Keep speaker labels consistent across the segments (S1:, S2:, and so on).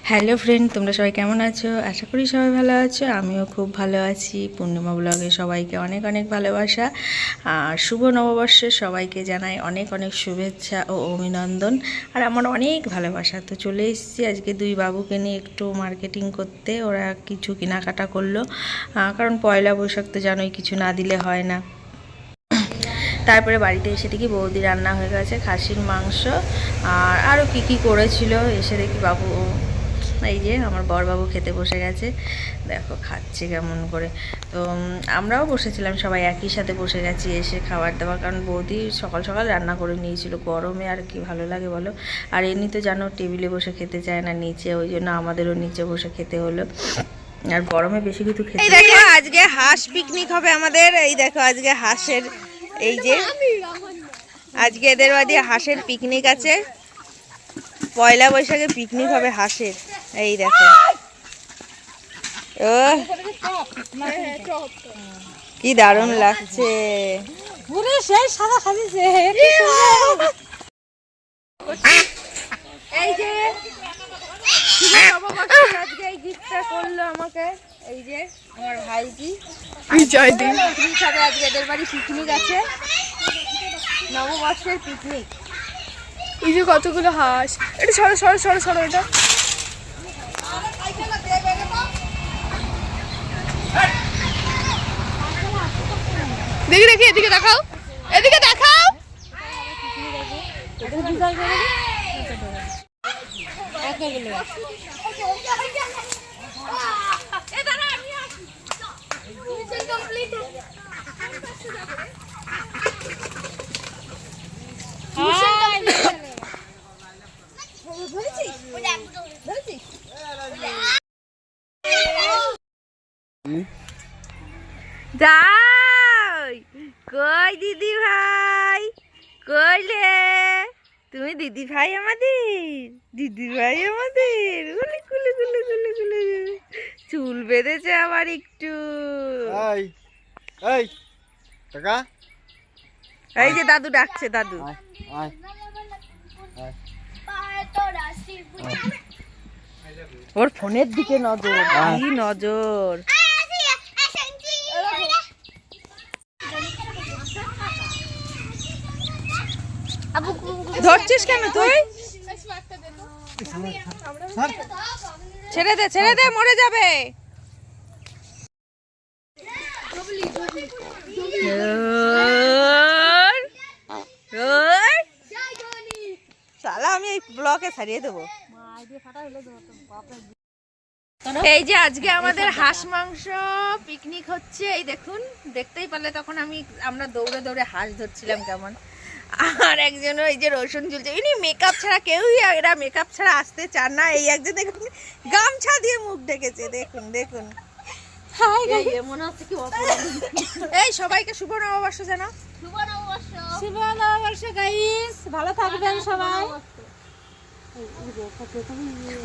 S1: Hello friend, তোমরা সবাই কেমন আছো? আশা করি সবাই ভালো আছো। আমিও খুব ভালো আছি। পূর্ণিমা ব্লগে সবাইকে অনেক অনেক ভালোবাসা আর শুভ নববর্ষে সবাইকে জানাই অনেক অনেক শুভেচ্ছা ও অভিনন্দন। আর আমার অনেক ভালোবাসা। তো চলে এসেছি আজকে দুই বাবুকে নিয়ে একটু মার্কেটিং করতে। ওরা কিছু কেনাকাটা করলো, কারণ পয়লা বৈশাখ তো জানোই, কিছু না দিলে হয় না। তারপরে বাড়িতে এসে দেখি বৌদি রান্না হয়ে গেছে, খাসির মাংস আর আরও কী করেছিল। এসে দেখি বাবু, এই যে আমার বরবাবু খেতে বসে গেছে। দেখো খাচ্ছে কেমন করে। তো আমরাও বসেছিলাম, সবাই একই সাথে বসে গেছি এসে খাবার দাবার, কারণ বৌদি সকাল সকাল রান্না করে নিয়েছিল। গরমে আর কি ভালো লাগে বলো। আর এমনি তো জানো টেবিলে বসে খেতে চায় না নিচে, ওই জন্য আমাদেরও নিচে বসে খেতে হলো। আর গরমে বেশি কিছু খেতে। এই দেখো আজকে হাঁস পিকনিক হবে আমাদের। এই দেখো আজকে হাঁসের, এই যে আজকে এদের বাড়ি হাঁসের পিকনিক আছে। পয়লা বৈশাখে পিকনিক হবে হাঁসের। এই দেখো ও কি দারুণ লাগছে। এই যে আজকে এই গিফটটা করলো আমাকে, এই যে আমার ভাইজি হিসাবে আজকে এদের বাড়ি পিকনিক আছে, নববর্ষের পিকনিক।
S2: এই যে কতগুলো হাঁস, এটা সরো সরো সরো সরো, এটা দেখি দেখি, এদিকে দেখাও, এদিকে দেখাও।
S1: যাই কই দিদি ভাই, কইলে তুমি দিদি ভাই আমাদের, দিদি ভাই আমাদের। গুলি গুলি গুলি গুলি গুলি, চুল বেঁধেছে আবার একটু। এই যে দাদু ডাকছে, দাদু। ওর ফোনের দিকে নজর, কি নজর। ধরছিস কেন তুই? ছেড়ে দে ছেড়ে দে, মরে যাবে। শালা আমি এই ব্লকে ছাড়িয়ে দেবো। এই যে আজকে আমাদের হাঁস মাংস পিকনিক হচ্ছে। এই দেখুন, দেখতেই পারলে তখন আমরা দৌড়ে দৌড়ে হাঁস ধরছিলাম কেমন। আর একজন ওই যে রসুন ঝুলছে, ইনি মেকআপ ছাড়া কেউই, এরা মেকআপ ছাড়া আসতে চান না। এই একজন দেখুন গামছা দিয়ে মুখ ঢেকেছে, দেখুন দেখুন। এই সবাইকে শুভ নববর্ষ জানাও।
S2: শুভ নববর্ষ গাইস, ভালো থাকবেন সবাই।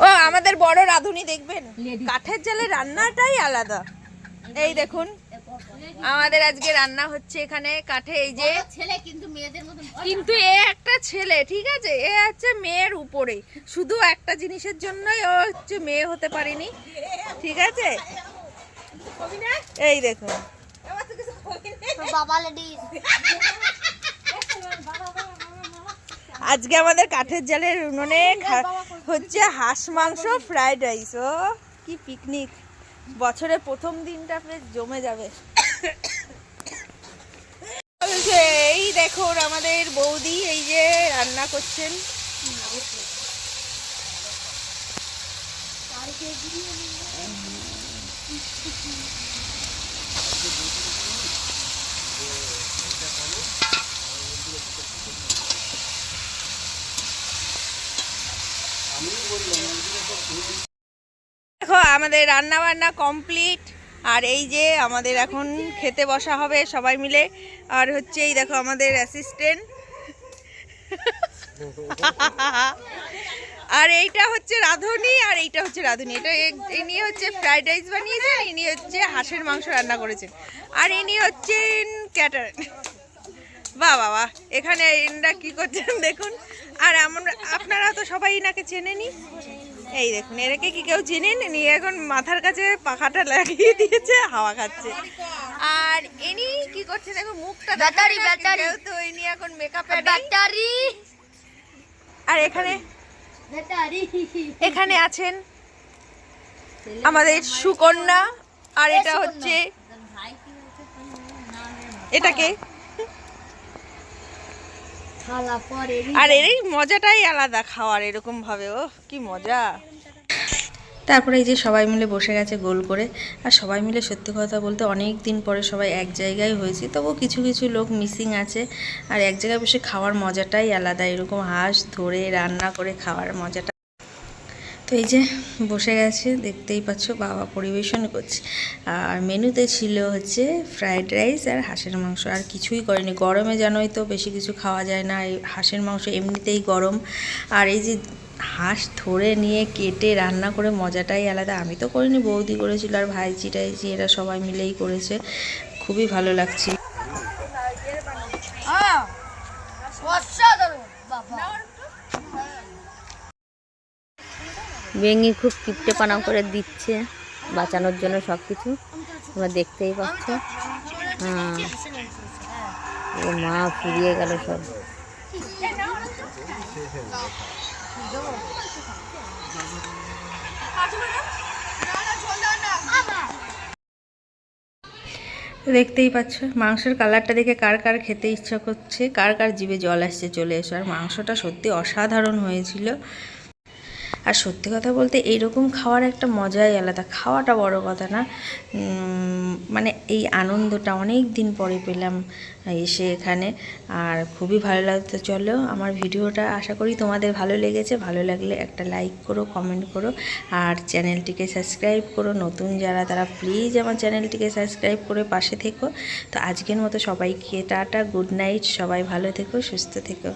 S1: ও আমাদের বড় রাঁধুনি দেখবেন, কাঠের জালে রান্নাটাই আলাদা। এই দেখুন আমাদের আজকে রান্না হচ্ছে এখানে কাঠে। এই যে ছেলে, কিন্তু এ একটা ছেলে, ঠিক আছে, এ হচ্ছে মেয়ের উপরে। শুধু একটা জিনিসের জন্যই ও হচ্ছে মেয়ে হতে পারেনি, ঠিক আছে। এই দেখুন আজকে আমাদের কাঠের জালের উনুনে হচ্ছে হাঁস মাংস ফ্রাইড রাইস। ও কি পিকনিক, বছরের প্রথম দিনটা বেশ জমে যাবে। এই দেখুন আমাদের বৌদি এই যে রান্না করছেন। দেখো আমাদের রান্না বান্না কমপ্লিট। আর এই যে আমাদের এখন খেতে বসা হবে সবাই মিলে। আর হচ্ছে এই দেখো আমাদের অ্যাসিস্ট্যান্ট, আর এইটা হচ্ছে রাঁধুনি, আর এইটা হচ্ছে রাঁধুনি। এটা ইনি হচ্ছে ফ্রাইড রাইস বানিয়েছেন, ইনি হচ্ছে হাঁসের মাংস রান্না করেছেন, আর ইনি হচ্ছেন ক্যাটার। বাহ বাবা, এখানে এনারা কি করছেন দেখুন। আর আপনারা তো সবাই ইনাকে চেনেনি। এই দেখুন এরাকে কি কেউ চিনেন, নিয়ে এখন মাথার কাছে পাখাটা লাগিয়ে দিয়েছে, হাওয়া খাচ্ছে। আর ইনি কি করছে দেখো, মুখটা
S2: ব্যাটারি,
S1: দেখাবে না,
S2: ব্যাটারি।
S1: কেউ তো ইনি এখন মেকআপে
S2: ব্যাটারি
S1: আর এখানে আছেন আমাদের সুকন্যা। আর এটা হচ্ছে এটাকে, আর এর এই মজাটাই আলাদা খাওয়ার এরকম ভাবে, ও কি মজা। তারপরে এই যে সবাই মিলে বসে গেছে গোল করে। আর সবাই মিলে সত্যি কথা বলতে অনেক দিন পরে সবাই এক জায়গায় হয়েছে, তবু কিছু কিছু লোক মিসিং আছে। আর এক জায়গায় বসে খাওয়ার মজাটাই আলাদা, এরকম হাঁস ধরে রান্না করে খাওয়ার মজাটা। তো এই যে বসে গেছে, দেখতেই পাচ্ছ বাবা পরিবেশন করছে। আর মেনুতে ছিল হচ্ছে ফ্রাইড রাইস আর হাঁসের মাংস, আর কিছুই করেনি। গরমে জানোই তো বেশি কিছু খাওয়া যায় না, এই হাঁসের মাংস এমনিতেই গরম। আর এই যে হাঁস ধরে নিয়ে কেটে রান্না করে মজাটাই আলাদা। আমি তো করিনি, বৌদি করেছিল, আর ভাইজি টাইজি এরা সবাই মিলেই করেছে, খুবই ভালো লাগছিল।
S3: বেঙ্গি খুব কিপটে পানা করে দিচ্ছে বাঁচানোর জন্য সব কিছু, তোমরা দেখতেই পাচ্ছ। হ্যাঁ, ও মা ফুরিয়ে গেল সব।
S1: দেখতেই পাচ্ছ মাংসের কালারটা দেখে কার কার খেতে ইচ্ছা করছে, কার কার জিভে জল আসছে, চলে এসো। আর মাংসটা সত্যি অসাধারণ হয়েছিল। আর সত্যি কথা বলতে এইরকম খাওয়ার একটা মজাই আলাদা, খাওয়াটা বড় কথা না, মানে এই আনন্দটা অনেক দিন পরে পেলাম এসে এখানে। আর খুবই ভালো লাগতো। চলো আমার ভিডিওটা আশা করি তোমাদের ভালো লেগেছে, ভালো লাগলে একটা লাইক করো, কমেন্ট করো, আর চ্যানেলটিকে সাবস্ক্রাইব করো। নতুন যারা তারা প্লিজ আমার চ্যানেলটিকে সাবস্ক্রাইব করে পাশে থেকো। তো আজকের মতো সবাইকে টাটা, গুড নাইট, সবাই ভালো থেকো, সুস্থ থেকো।